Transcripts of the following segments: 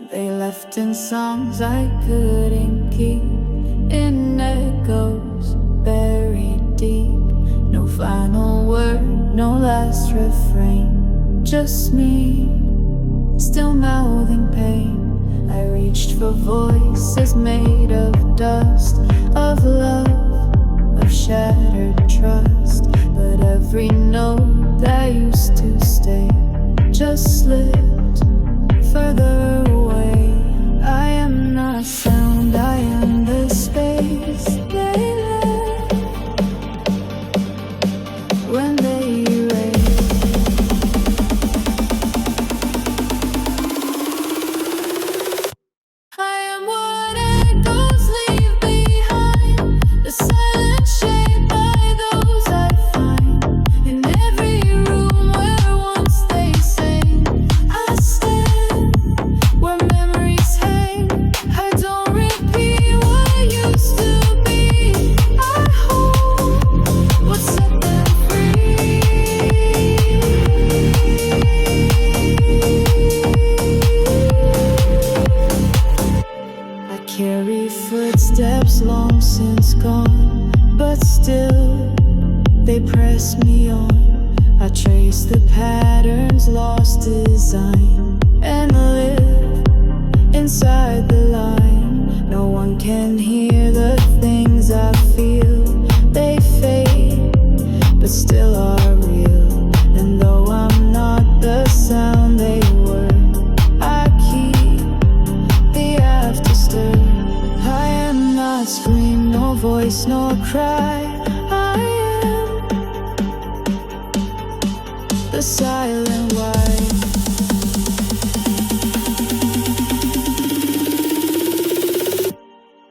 They left in songs I couldn't keep, in echoes buried deep. No final word, no last refrain, just me, still mouthing pain. I reached for voices made of dust, of love, of shattered trust. But every note that used to stay just slipped further away. I am not sound, I am the space they left when they erased. I am what echoes leave behind, the silent shape by those I find in every room where once they sang. I stand where memories hang. I don't repeat what used to be. I hold what set them free. I carry footsteps long since gone, but still they press me on. I trace the patterns, lost design, and live inside the line. No one can hear the things I feel. They fade, but still are real. And though I'm not the sound they were, I keep the after stir. I am not scream, no voice, nor cry. I am the silent wife.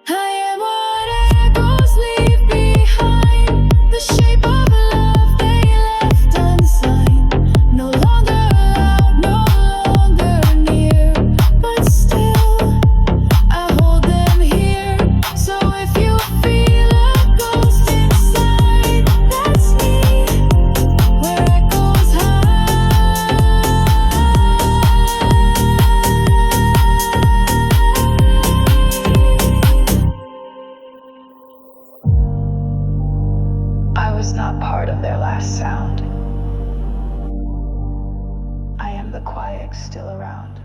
I am what echoes leave behind, the shape of love they left unsigned. No longer loud, no longer near, but still I hold them here. So if you feel a ghost inside, that's me, where echoes hide. I was not part of their last sound. I am the quiet still around.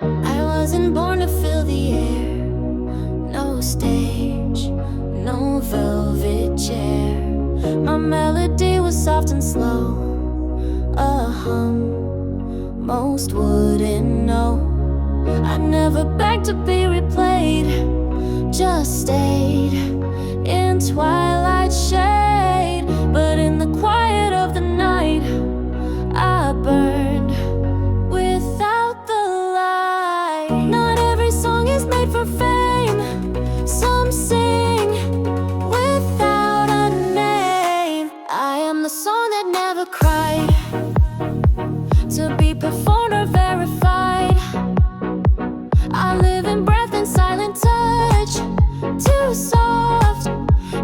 I wasn't born to fill the air. No stage, no velvet chair. My melody was soft and slow, a hum most wouldn't know. I never begged to be replayed, just stayed in twilight shade. But in the quiet of the night, I burned without the light. Not every song is made for fame. Some sing without a name. I am the song that never cried, to be performed or verified. I live in breath and silent touch, too soft,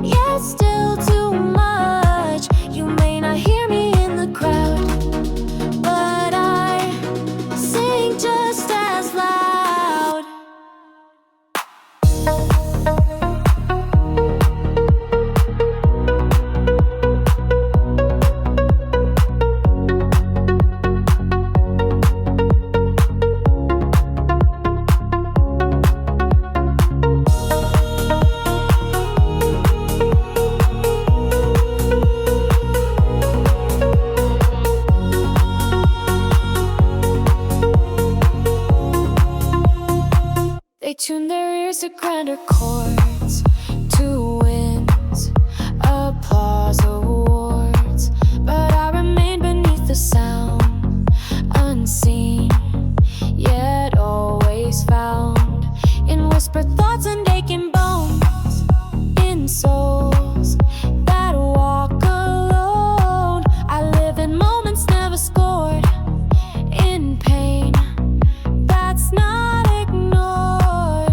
yet still too much. You may not hear me in the crowd, but I sing just as loud. They tune their ears to grander chords, to winds, applause, awards. But I remain beneath the sound, unseen, yet always found in whispered thoughts and aching bones, in souls that walk alone. I live in moments never scored, in pain that's not ignored.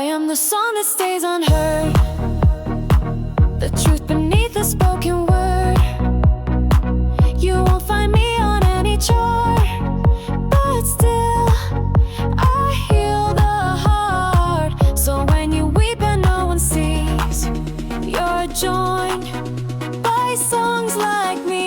am the song that stays unheard, the truth beneath the spoken word. You won't find me on any chart, but still I heal the heart. So when you weep and no one sees, you're joined by songs like me.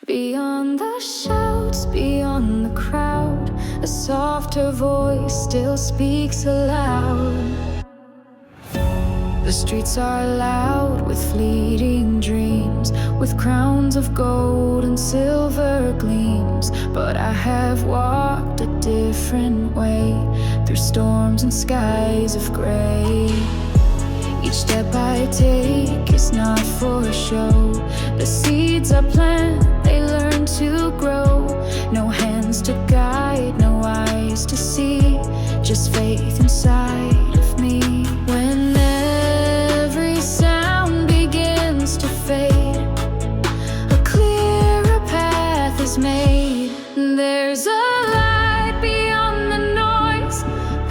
Beyond the shouts, beyond the crowd, a softer voice still speaks aloud. The streets are loud with fleeting dreams, with crowns of gold and silver gleams. But I have walked a different way, through storms and skies of gray. Each step I take is not for show. The seeds I plant, they learn to grow. No hands to guide, no eyes to see, just faith inside of me. When every sound begins to fade, a clearer path is made. There's a light beyond the noise,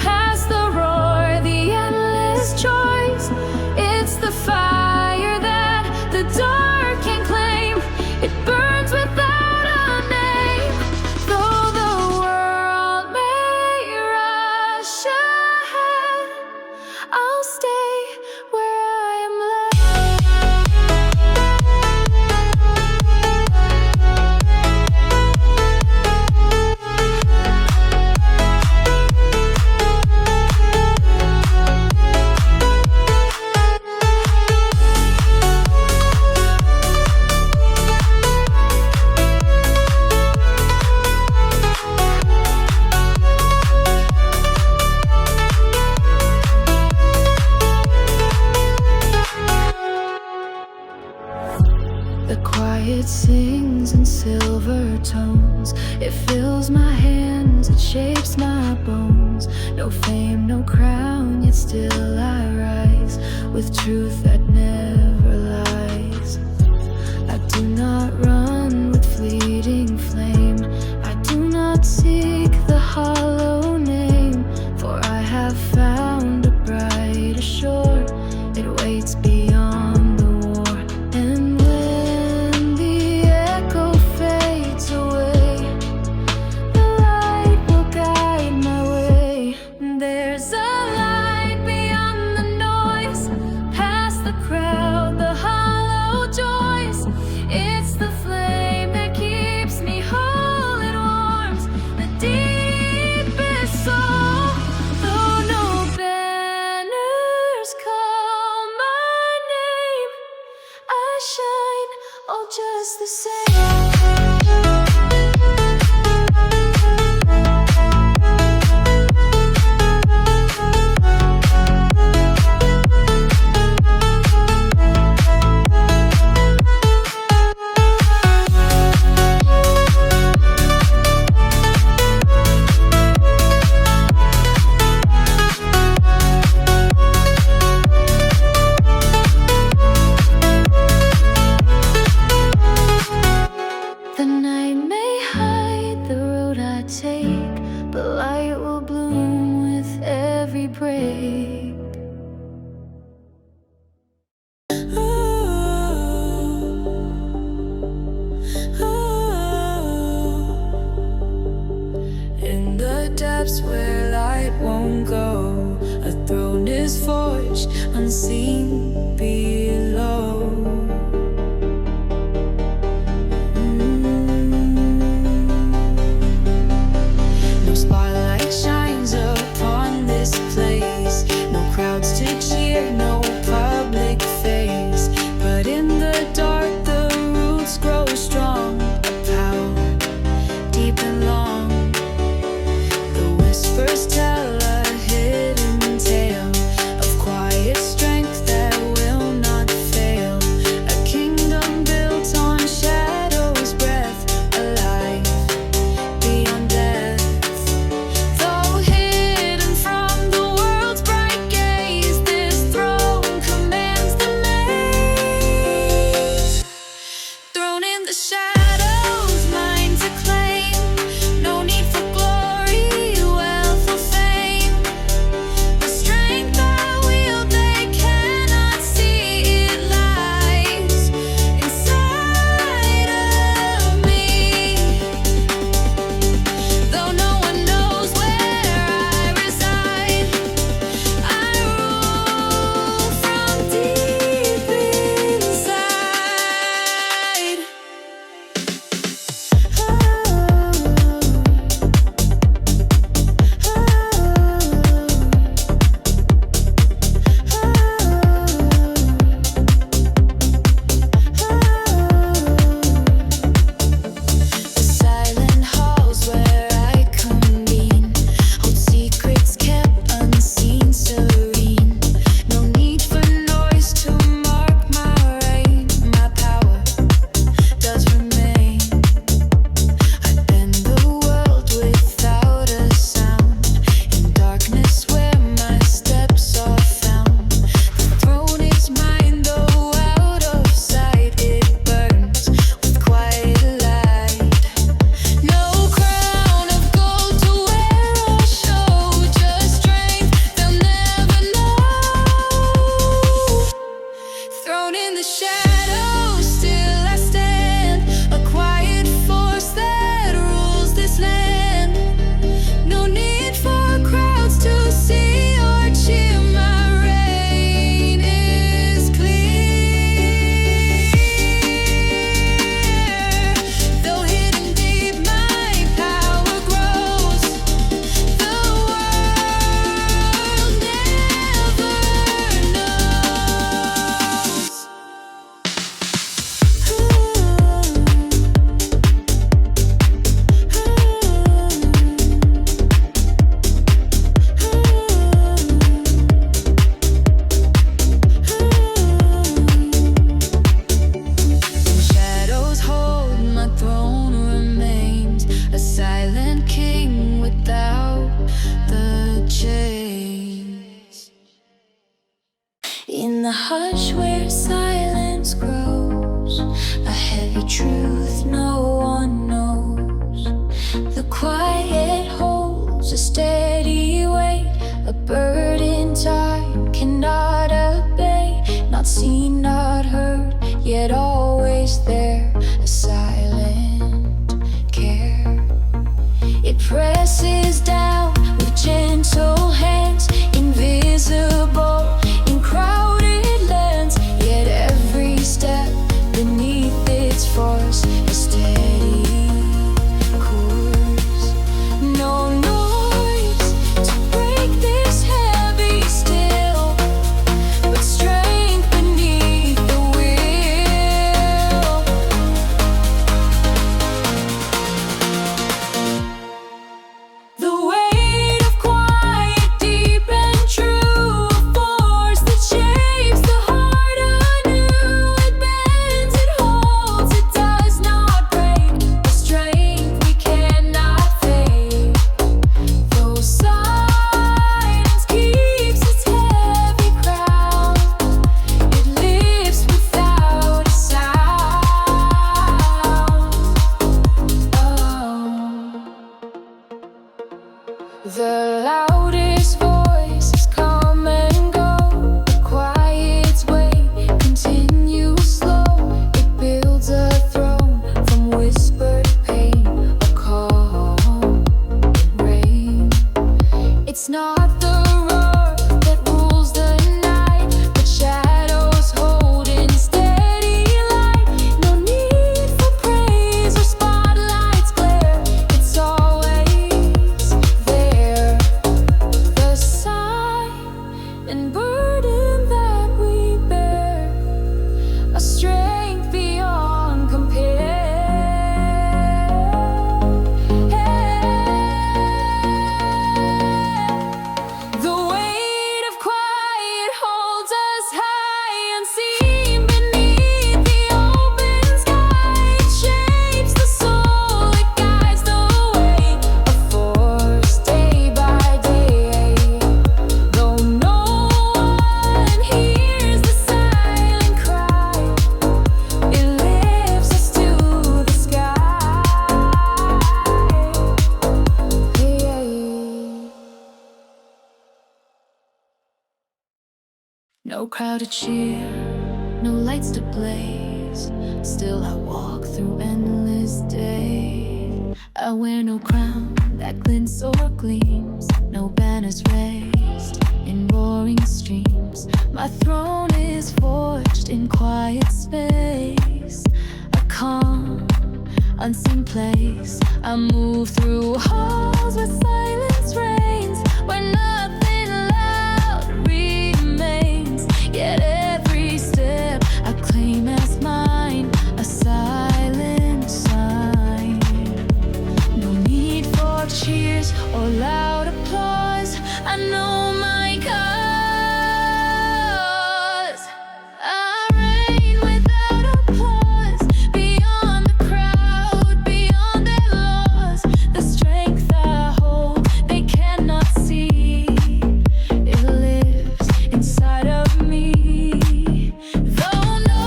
past the roar, the endless choice. It's the fire that the dark can't claim. It burns without a name. Though the world may rush ahead, I'll stay where I am led. The quiet sings in silver tones. It fills my hands, it shapes my bones. No fame, no crown, yet still I rise, with truth that never lies. I do not run with fleeting flame, I do not seek the hollow name. For I have found a brighter shore, it waits beyond the war. And when the echo fades away, the light will guide my way. There's a light beyond the noise, past the crowd, the hollow joys. It's the flame that keeps me whole, it warms the deepest soul. Though no banners call my name, I shine all just the same. The night may hide the road I take, but light will bloom with every break. In the depths where light won't go, a throne is forged, unseen below. No spotlight shines upon this place, no crowds to cheer, no public face. But in the dark the roots grow strong, a power deep and long. presses down with gentle hands, invisible in crowded lands. Yet every step beneath its force a steady course. No noise to break this heavy still, but strength beneath the will. The weight of quiet, deep and true, a force that shapes the heart anew. It bends, it holds, it does not break, a strength we cannot fake. Though silence keeps its heavy crown, it lives without a sound. The loudest voices come and go, the quiet's way continues slow. It builds a throne from whispered pain, a calm in rain. It's not the roar that rules the night, but shadows holding steady light. No need for praise or spotlights glare, it's always there. The sign and burden that we bear, a strength beyond compare. The weight of quiet holds us high, unseen beneath the open sky. It shapes the soul, it guides the way, a force day by day. Though no one hears the silent cry, it lifts us to the sky. No crowd to cheer, no lights to blaze. Still I walk through endless days. I wear no crown that glints or gleams, no banners raised in roaring streams. My throne is forged in quiet space, a calm, unseen place. I move through halls where silence reigns, where nothing loud remains. Yet every step I claim as mine, a silent sign. No need for cheers or loud applause, I know my cause. I reign without applause, beyond the crowd, beyond their laws. The strength I hold, they cannot see. It lives inside of me. Though no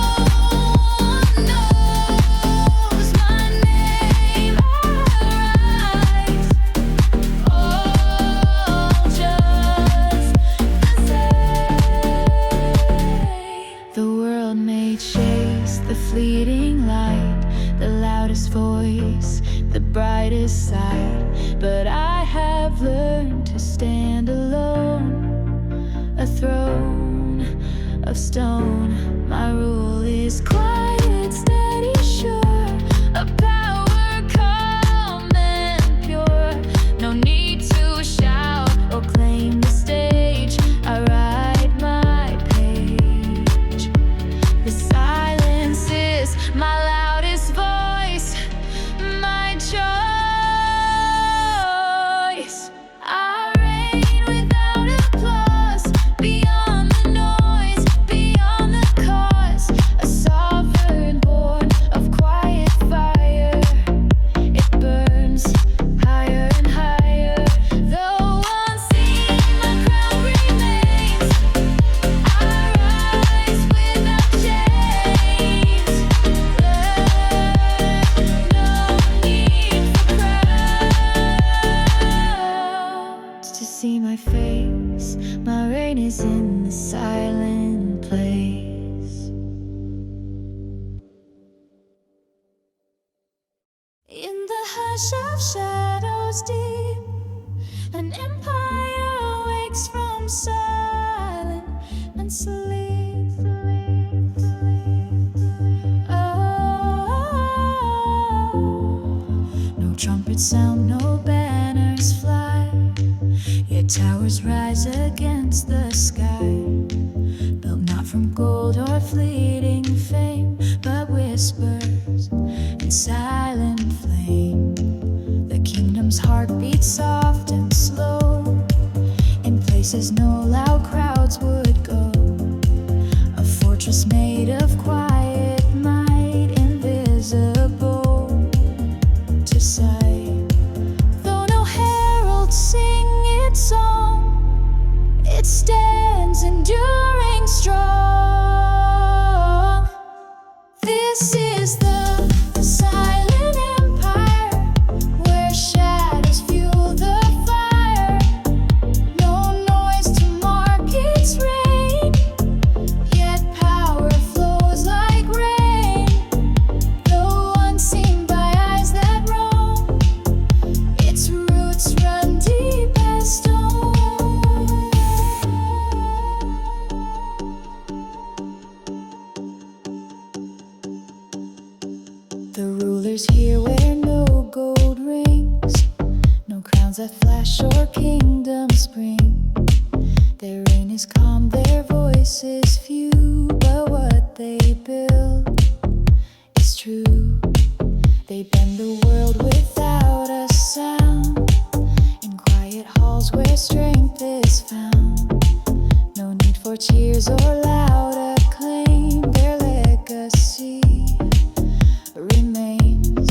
one knows my name, I rise, all just the same. The world may chase the fleeting light, the loudest voice, the brightest sight, but I have learned to stand alone, a throne of stone. My rule is quiet, steady, sure, a power calm and pure. No need to shout or claim the stage, I write my page. The silence is my loudest voice, my choice. I reign without applause, beyond the noise, beyond the cause. A sovereign born of quiet fire, it burns higher and higher. Though unseen, my crown remains. I rise without chains. No need for crowds to see my face. My reign is in the silent place. In the hush of shadows, shadows deep. An empire wakes from silence and sleep. Oh, no trumpets sound, no banners fly, yet towers rise against the sky, built not from gold or fleeting fame, but whispers and silent flame. The kingdom's heart beats soft and slow, in places no loud crowds would go. A fortress made of quiet might, invisible to sight. Though no heralds sing its song, it stands enduring strong. This is the silent empire, where shadows fuel the fire. No noise to mark its reign, yet power flows like rain. Though unseen by eyes that roam, its roots run deep as stone. The rulers here wear no gold rings, no crowns that flash or kingdoms spring. Their reign is calm, their voices few, but what they build is true. They bend the world without a sound, in quiet halls where strength is found. No need for cheers or loud acclaim, their legacy remains.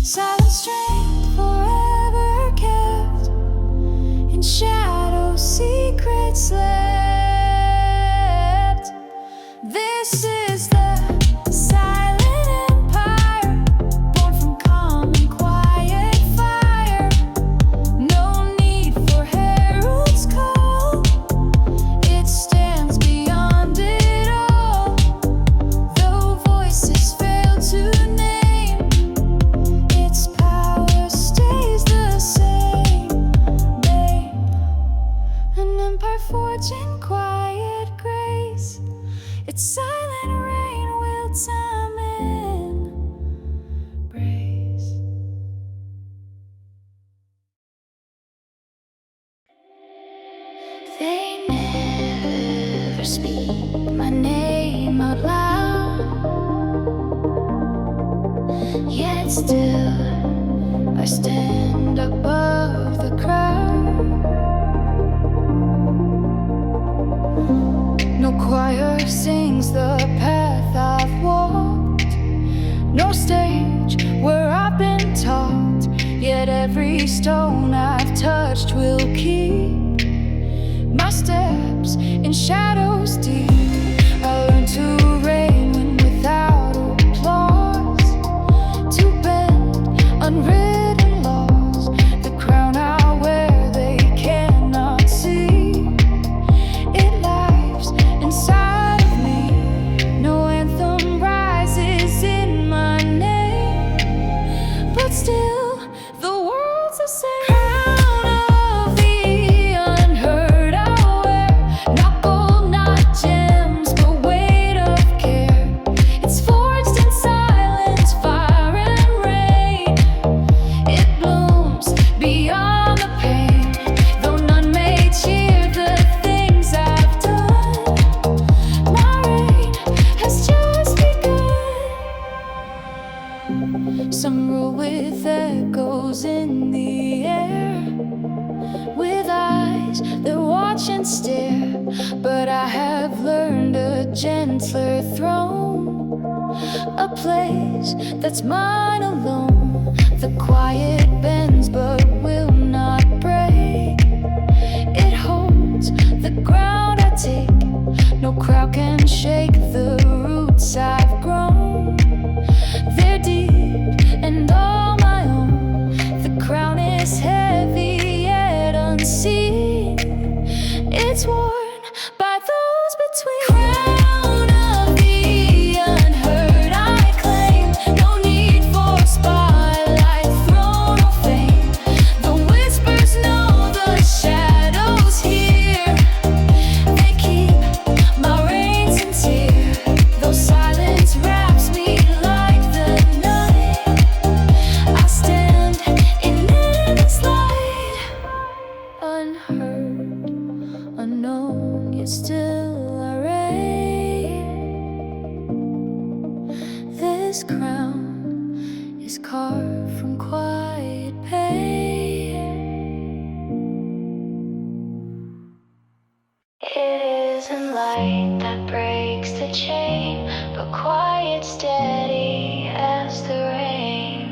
Silent strength forever kept, in shadow secrets slept. This is the silent empire, born from calm and quiet fire. No need for herald's call, it stands beyond it all. Though voices fail to name, its power stays the same. Babe, an empire forged in quiet grace, its silent reign will time embrace. They never speak my name out loud, yet still I stand above the crowd. No choir sings the path I've walked, no stage where I've been taught, yet every stone I've touched will keep my steps in shadows deep. I learned to reign without applause, to bend unwritten laws. The crown I wear they cannot see, it lives inside of me. No anthem rises in my name, but still the world's the same. Crown of the unheard I wear, not gold, not gems, but weight of care. It's forged in silence, fire and rain. It blooms beyond the pain, though none may cheer the things I've done. My reign has just begun. Some rule with echoes in the air, with eyes that watch and stare. But I have learned a gentler throne, a place that's mine alone. The quiet bends but will not break, it holds the ground I take. No crowd can shake the roots I've grown, they're deep and all my own. The crown is heavy yet unseen, it's worn by those between. Crown of the unheard I claim, no need for spotlight, throne of fame. Though light that breaks the chain, but quiet, steady as the rain.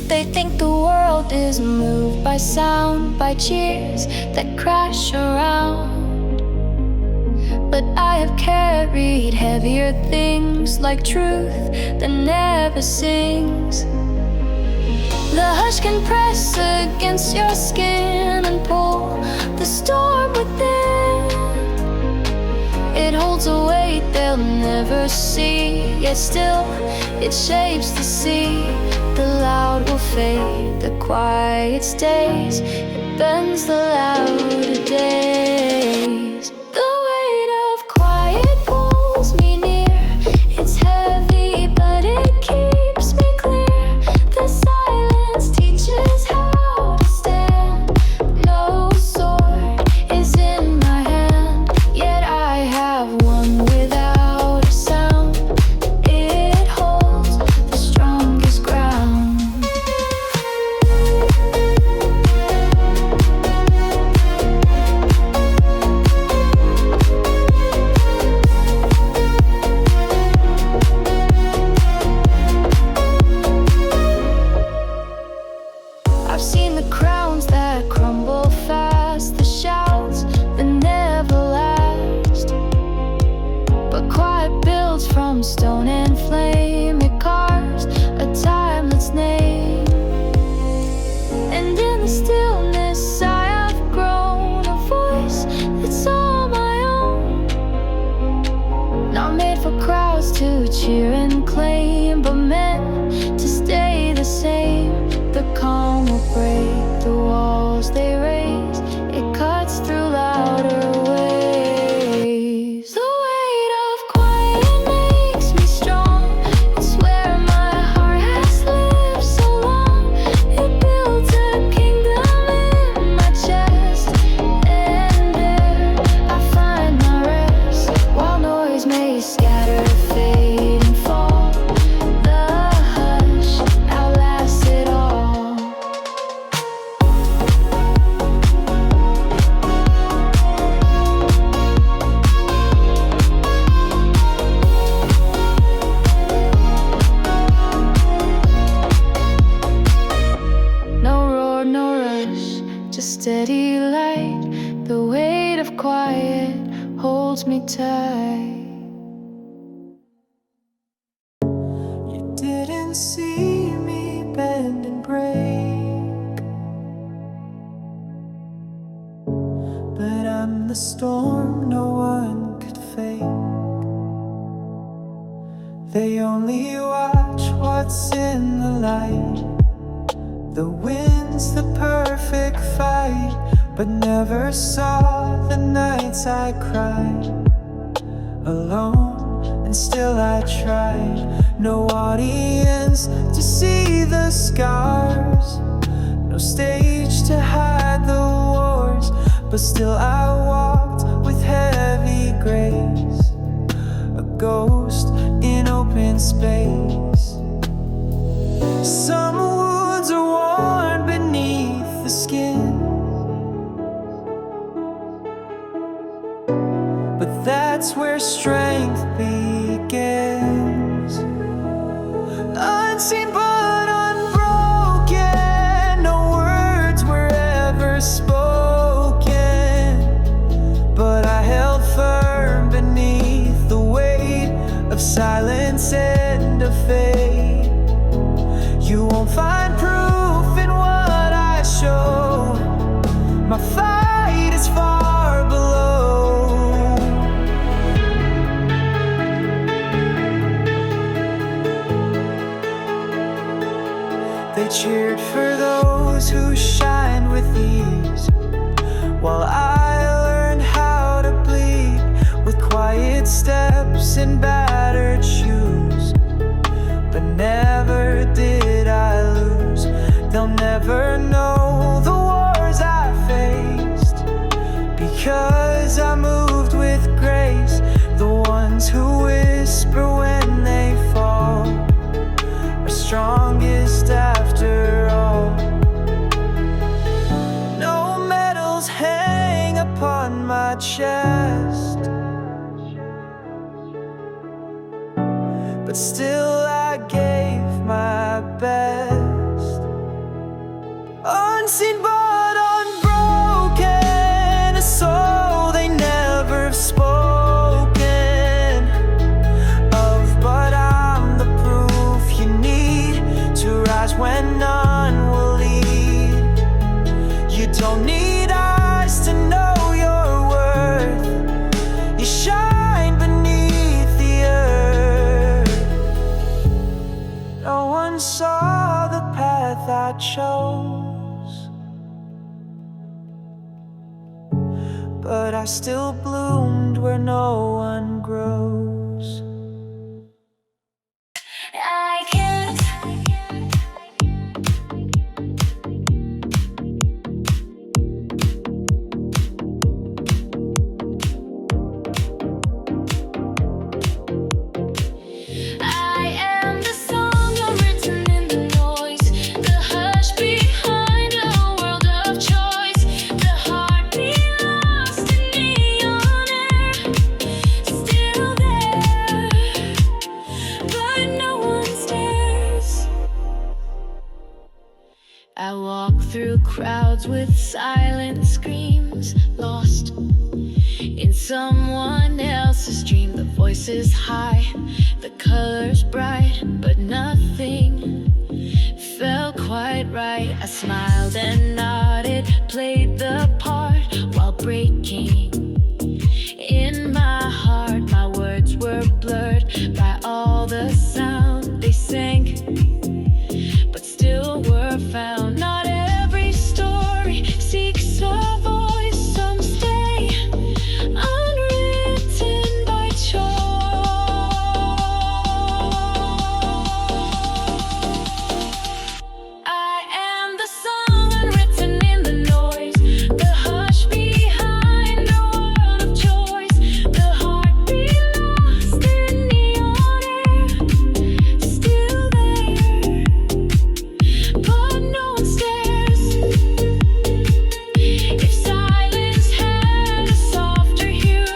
They think the world is moved by sound, by cheers that crash around. But I have carried heavier things, like truth that never sings. The hush can press against your skin and pull the storm within. It holds a weight they'll never see, yet still it shapes the sea. The loud will fade, the quiet stays. It bends the louder days. The weight of quiet pulls me near. It's heavy, but it keeps me clear. The silence teaches how to stand. No sword is in my hand, yet I have one without a sound. It holds the strongest ground. I've seen the crowns that crumble fast, the shouts that never last. But quiet builds from stone and flame. It carves a timeless name. And in the stillness I have grown a voice that's all my own. Not made for crowds to cheer and claim, but meant to stay the same. The calm will break the walls they raise. It cuts through louder waves. The weight of quiet makes me strong. It's where my heart has lived so long. It builds a kingdom in my chest, and there I find my rest. While noise may scatter, fade and fall, the hush outlasts it all. No roar, no rush, just steady light. The weight of quiet holds me tight. You didn't see me bend and break, but I'm the storm no one could fake. They only watch what's in the light. The wind's the perfect fight, but never saw the nights I cried alone, and still I tried. No audience to see the scars, no stage to hide the wars, but still I walked with heavy grace, a ghost in open space. Some wounds are worn beneath the skin, but that's where strength begins. Unseen but unbroken, no words were ever spoken, but I held firm beneath the weight of silence and of fate. You won't find proof in what I show. My fight is far below. They cheered for those who shined with ease, while I learned how to bleed with quiet steps and battered shoes. But never did I lose. They'll never know the wars I faced, because I moved with grace. The ones who whisper when they fall are strongest after all. No medals hang upon my chest, but still I gave my best. Unseen but unbroken, a soul they never have spoken of. But I'm the proof you need to rise when none will lead. You don't need eyes to know your worth. You shine beneath the earth. No one saw the path I chose, but I still bloomed where no one grows. I can't. I am the song unwritten in the noise, the hush behind a world of choice, the heartbeat lost in neon air, still there, but no one stares. I walk through crowds with silent screams, lost in someone else's dream. The voice is high, the colors bright, but nothing felt quite right. I smiled and nodded, played the part while breaking in my heart. My words were blurred by all the sound they sang, but still were found. Not every story seeks a voice. Some stay unwritten by choice. I am the song unwritten in the noise, the hush behind a world of choice, the heartbeat lost in neon air, still there, but no one stares. If silence had a softer hue,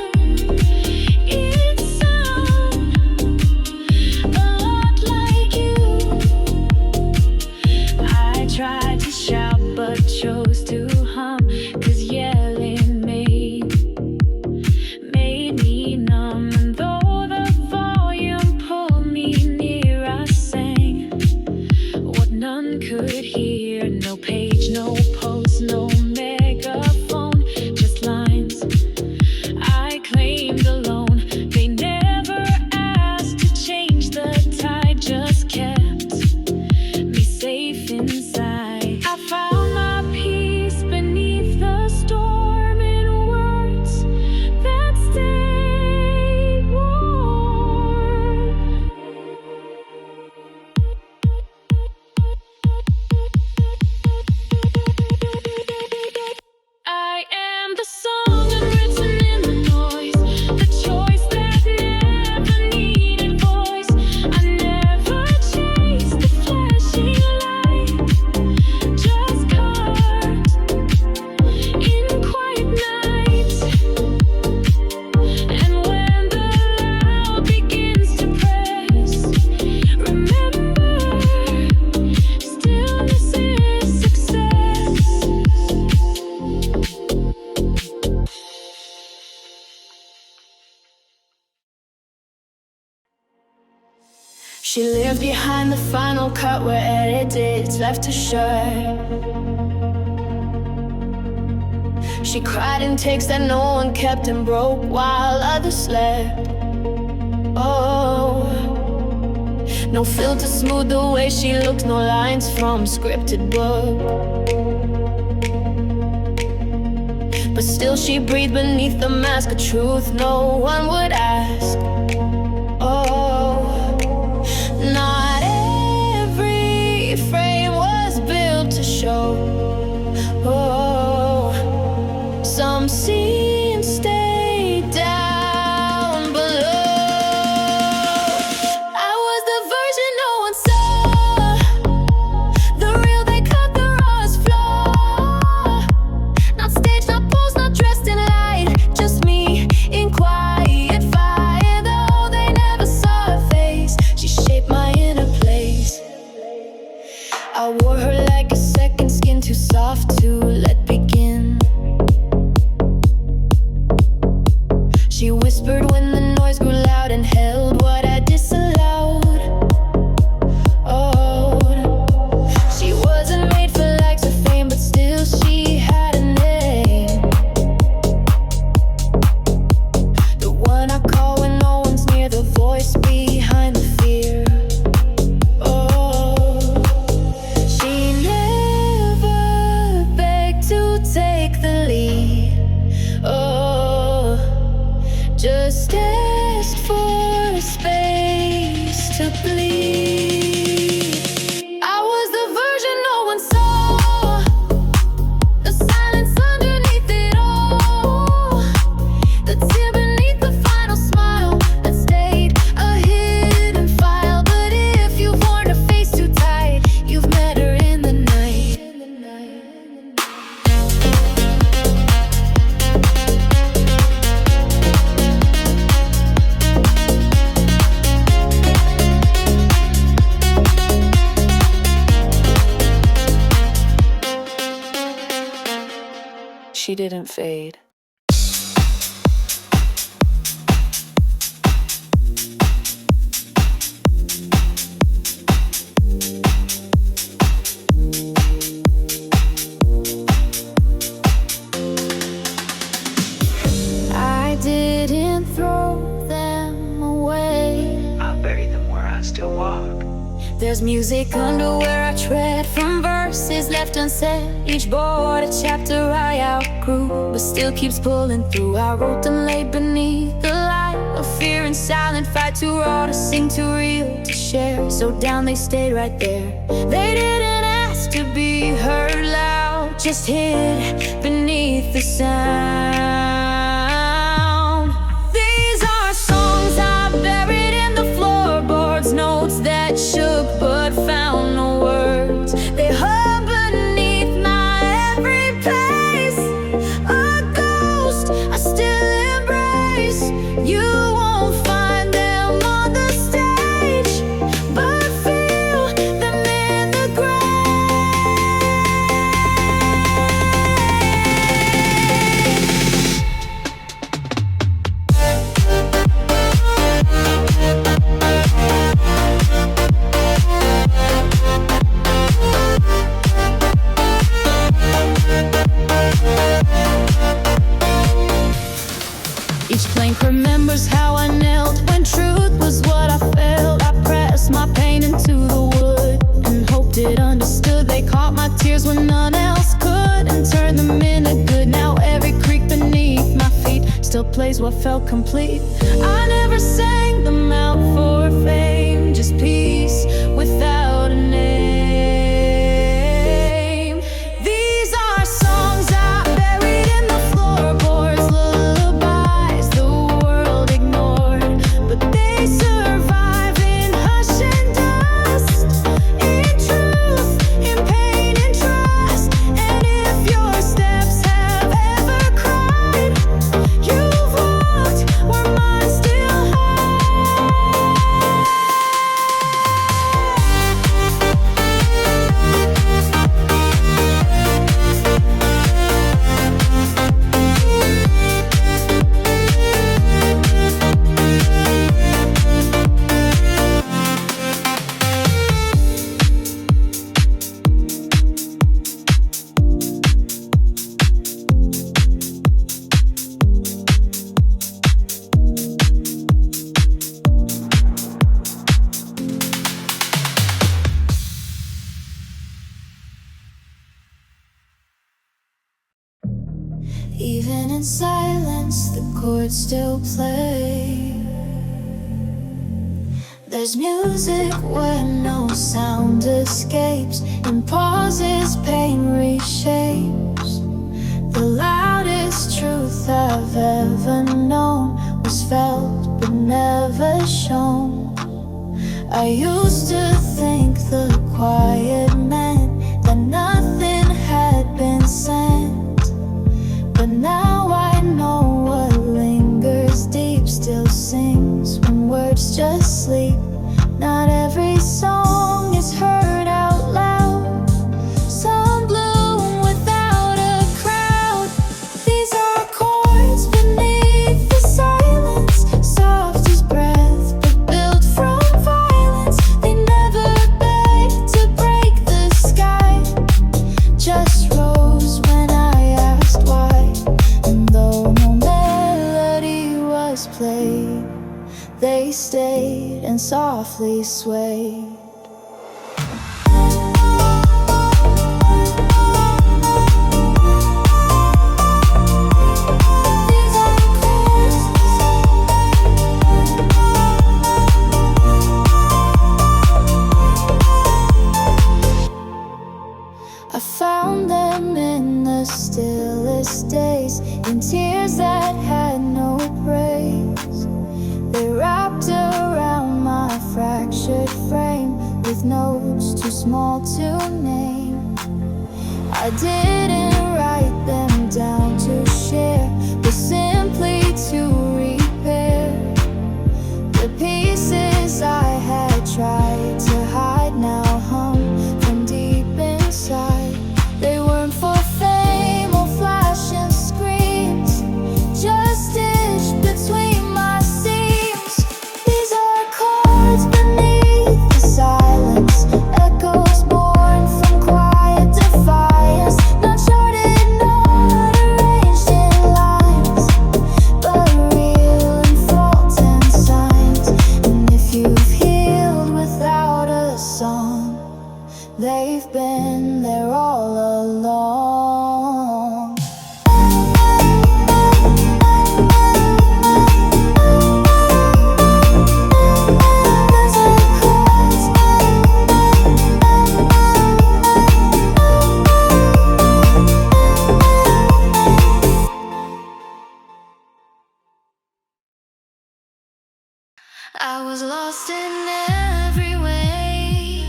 it'd sound a lot like you. I tried to shout but chose to hum, 'cause yelling made me numb. And though the volume pulled me near, I sang what none could hear. No page, no post, no megaphone, just lines I claimed alone. They never asked to change the tide, just kept me safe inside. I found my peace beneath the storm in words that stayed warm. I am the song unwritten in the noise, the choice that never needed voice. I never chased the flashing light, just carved in quiet nights. And when the loud begins to press, remember, stillness is success. She lived behind the final cut where edits left her shirt. She cried in takes that no one kept and broke while others slept. Oh, no filter smooth the way she looks, no lines from scripted book. But still she breathed beneath the mask of truth no one would ask. Oh, not every frame was built to show. Oh, some scenes stay down below. I was the version no one saw, the real they cut the rawest flaw. Not staged, not posed, not dressed in light, just me in quiet fire. Though they never saw her face, she she didn't fade. I didn't throw them away. I'll bury them where I still walk. There's music under where I tread, from verses left unsaid. Each board a chapter I outgrew, but still keeps pulling through. I wrote them laid beneath the light of fear and silent fight, too raw to sing, too real to share. So down they stayed right there. They didn't ask to be heard loud, just hid beneath the sound. These are songs I buried in the floorboards, notes that shook but found no words. They hung beneath my every pace, a ghost I still embrace. You won't find them on the stage, but feel them in the Each plank remembers how I knelt when truth was what I felt. I pressed my pain into the wood and hoped it understood. They caught my tears when none else could and turned them into good. Now every creak beneath my feet still plays what felt complete. I never sang them out for fame, just peace without a name. These are songs I buried in the floorboards, lullabies the world ignored, but they survive in hush and dust, in truth, in pain and trust. And if your steps have ever cried, you've walked where mine still even in silence, the chords still play. There's music where no sound escapes, in pauses pain reshapes. The loudest truth I've ever known was felt but never shown. I used to think the quiet meant that nothing had been sent, but now I know what lingers deep still sings when words just sleep. Not every song is heard out loud, some bloom without a crowd. These are chords beneath the silence, soft as breath but built from violence. They never begged to break the sky, just rose when I asked why. And though no melody was played, they stayed and softly swayed. I found them in the stillest days, in tears that had no praise. They wrapped around my fractured frame with notes too small to name. I didn't write them down to share, but simply to repair the pieces I had tried to hide now hung from deep inside. They weren't for fame or flash and was lost in every way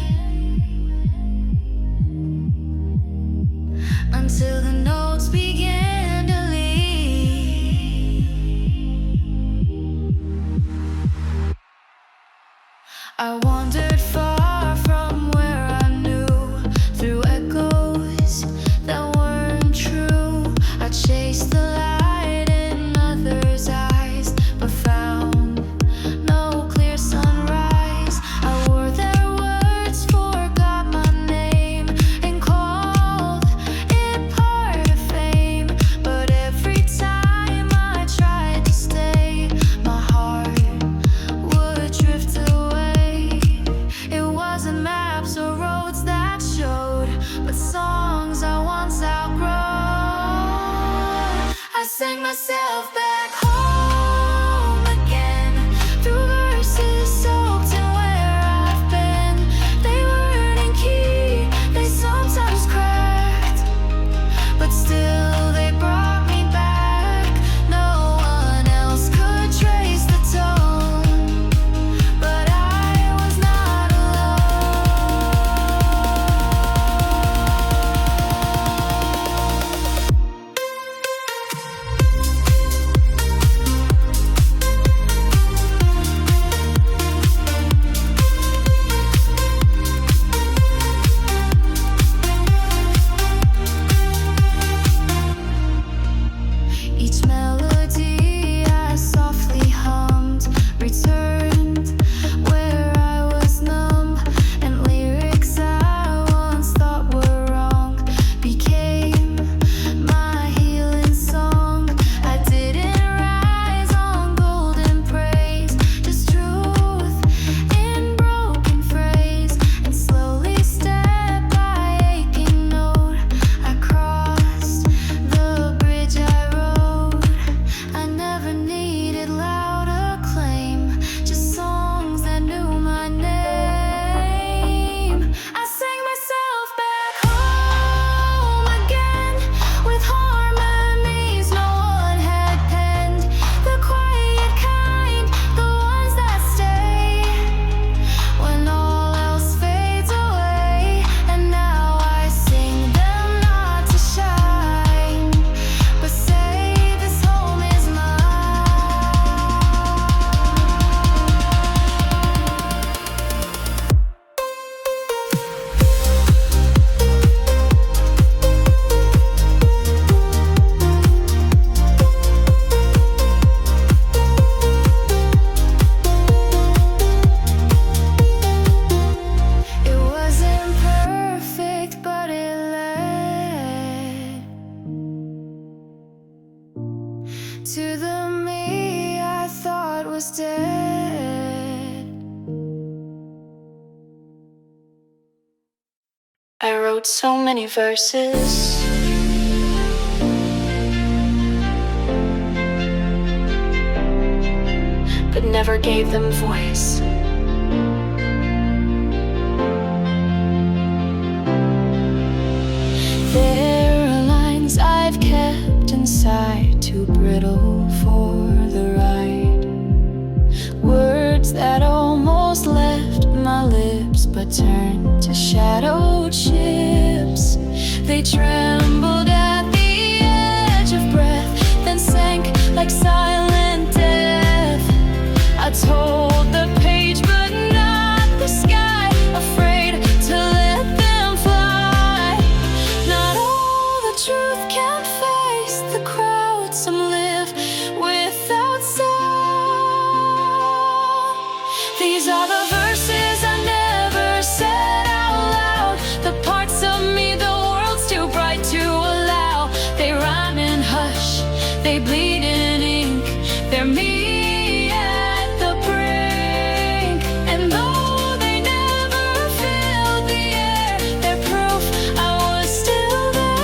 until the notes began to leave. I wandered far from where I knew, through echoes that weren't true. I chased the light in others' eyes, but found no clear sunrise. I wore their words, forgot my name, and called it part of fame. But every time I tried to stay, my heart would drift away. It wasn't maps or roads that showed, but songs I once outgrown. I sang myself back home again, through verses soaked in where I've been. They weren't in key, they sometimes cracked, but still they brought me back. No one else could trace the tone, but I was not each melody I softly hummed returned where I was numb, and lyrics I once thought were wrong became my healing song. I didn't rise on golden praise, just truth in broken phrase, and slowly step by aching note I crossed the bridge I rode. I never needed loud acclaim, just songs that knew my name. I sang myself back home again, with harmonies no one had penned. The quiet kind, the ones that stay when all else fades away. And now I sing them not to shine, but say this home is mine. It wasn't perfect, but it led to the me I thought was dead. I wrote so many verses, but never gave them voice. There are lines I've kept inside, too brittle for the ride. Words that almost left my lips, but turned to shadowed ships. They trembled at the edge of breath, then sank like silent death. I told the page, but not the sky, afraid to let them fly. Not all the truth can face the crowd, some live without sound. These are the verses I never said out loud, the parts of me the world's too bright to allow. They rhyme in hush, they bleed in ink, they're me at the brink. And though they never filled the air, they're proof I was still there.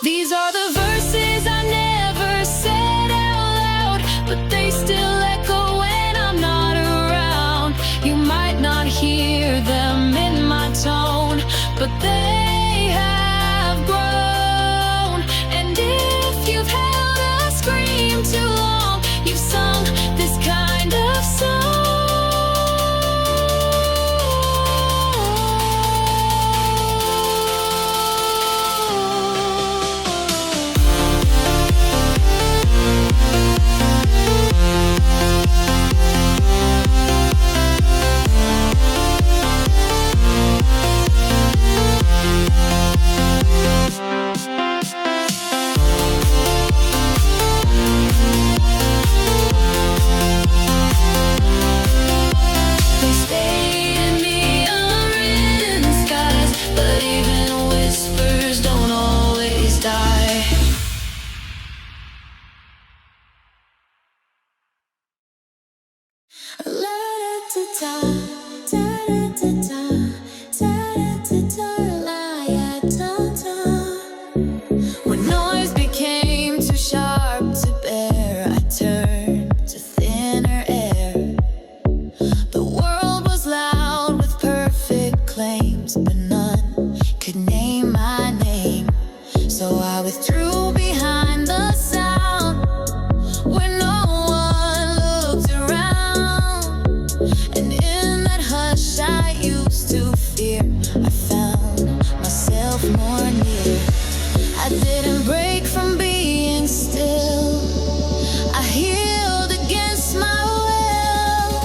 These are the verses I never said out loud, but they still echo when I'm not around. You might not hear them in my tone, but they have grown. And if you've held a scream too long, you've sung this kind of song. When noise became too sharp to bear, I turned to thinner air. The world was loud with perfect claims, but none could name my name. So I withdrew behind the sound where no one looked around. And in that hush I used to fear, I found myself more near. I didn't break from being still, I healed against my will.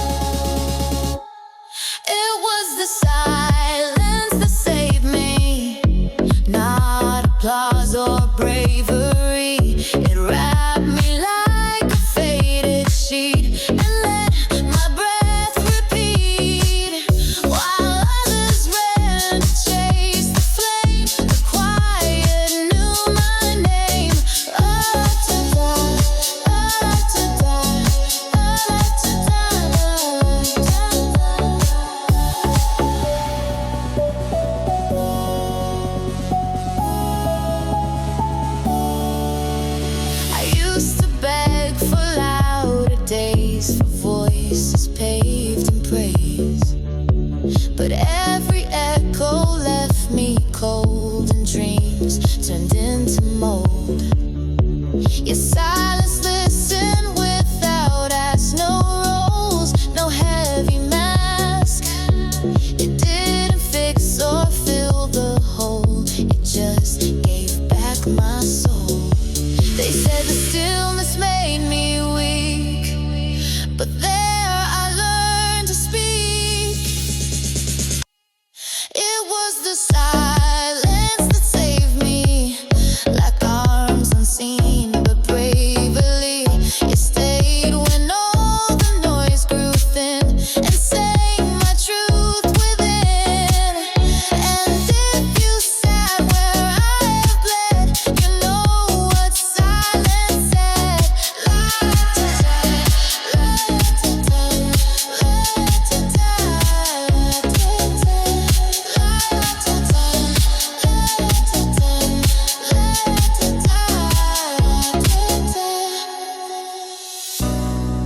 It was the silence that saved me, not applause or bravery. It wrapped me like a faded sheet and let my breath repeat, while others ran to chase the flame. The quiet knew my name. I used to beg for louder days, for voices paved in praise, but every echo left me cold, and dreams turned into mold. Your silence listened without ask, no roles, no heavy mask. It didn't fix or fill the hole, it just gave back my soul. They said the stillness made me weak, but there I learned to speak. It was the silence that saved me, like arms unseen but bravely. It stayed when all the noise grew thin, and sang my truth within. And if you sat where I have bled, you know what silence said.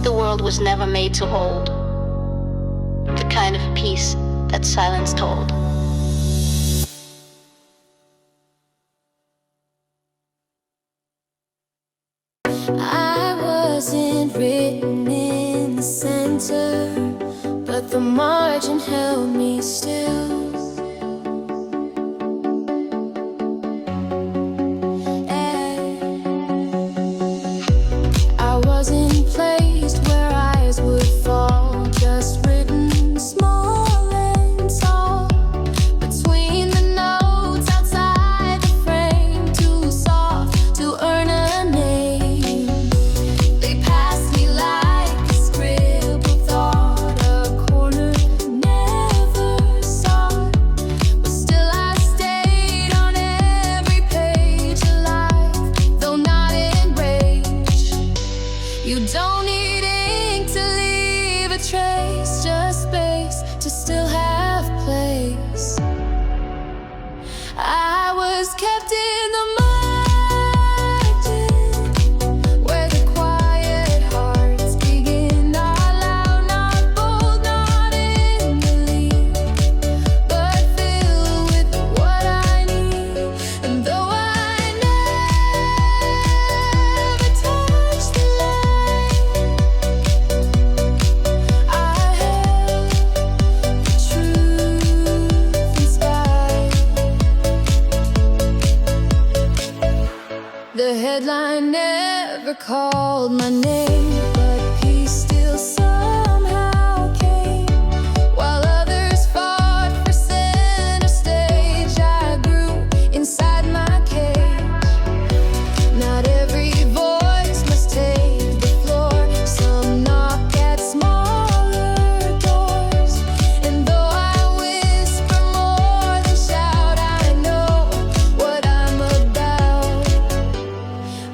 The world was never made to hold the kind of peace that silence told. I wasn't written in the center, but the margin held me still. I wasn't placed where eyes would fall, just written small and tall, between the notes outside the frame, too soft to earn a name. They passed me like a scribbled thought, a corner never saw, but still I stayed on every page alive, though not in rage. You don't need ink to leave a trace, just space to still have place. I was kept in the mud. deadline never called my name, but peace still somehow came. While others fought for center stage, I grew inside my cage. Not every voice must take the floor. Some knock at smaller doors. And though I whisper more than shout, I know what I'm about.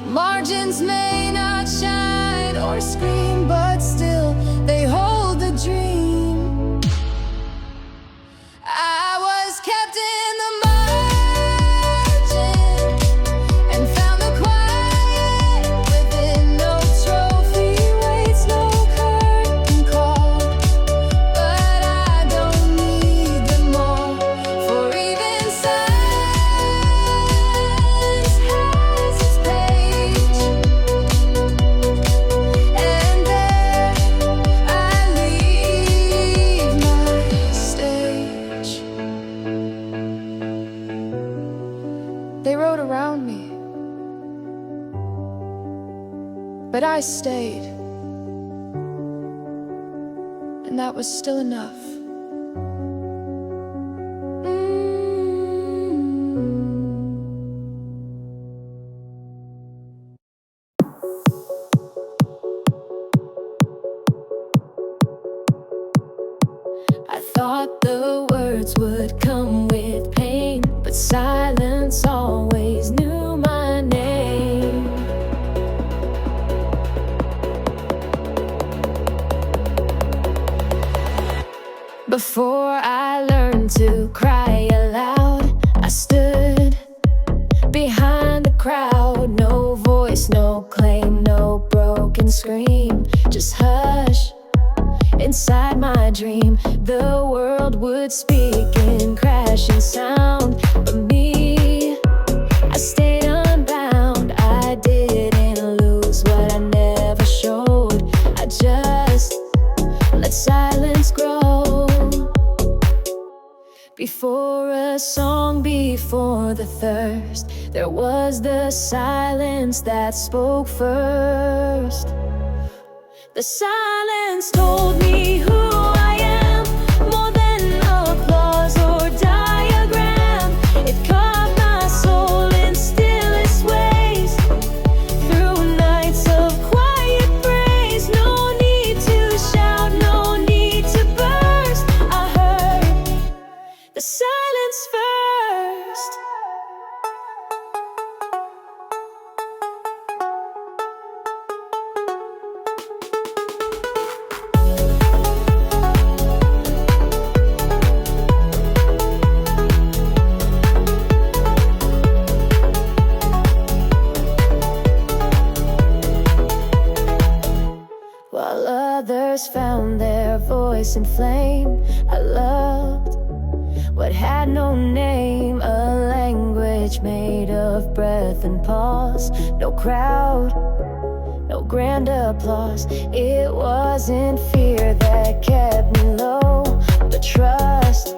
Margins may not shine or scream, but still they hold the dream. I was kept in the margin and found the quiet within. No trophy waits, no curtain call, but I don't need them all. For even silence has its page, and there I leave my stage. They rode around me, but I stayed, and that was still enough. I thought the words would come with pain, but silence always knew my name. Before I learned to cry aloud, I stood behind the crowd. No voice, no claim, no broken scream, just hush. Inside my dream, the world would speak in crashing sound, but me, I stayed unbound. I didn't lose what I never showed. I just let silence grow. Before a song, before the thirst, there was the silence that spoke first. The silence told me who I am, more than applause or diagram. It caught my soul in stillest ways, through nights of quiet praise. No need to shout, no need to burst. I heard the silence first. While others found their voice in flame, I loved what had no name. A language made of breath and pause. No crowd, no grand applause. It wasn't fear that kept me low, but trust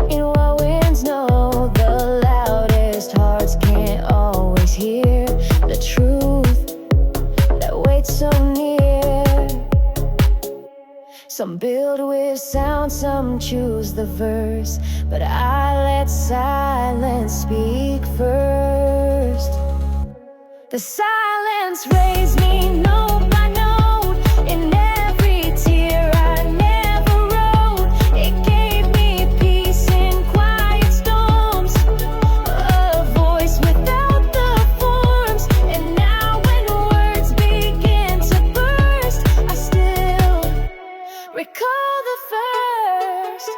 in what winds know. The loudest hearts can't always hear the truth that waits so near. Some build with sound, some choose the verse, but I let silence speak first. The silence raised me note by note, in every tear I never wrote. It gave me peace in quiet storms, a voice without the forms. And now when words begin to burst, I still recall the first.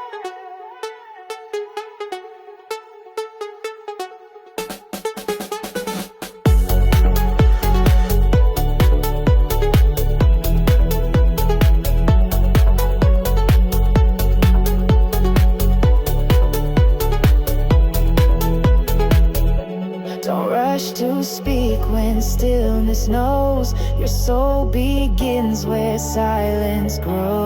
Don't rush to speak when stillness knows. Your soul begins where silence grows.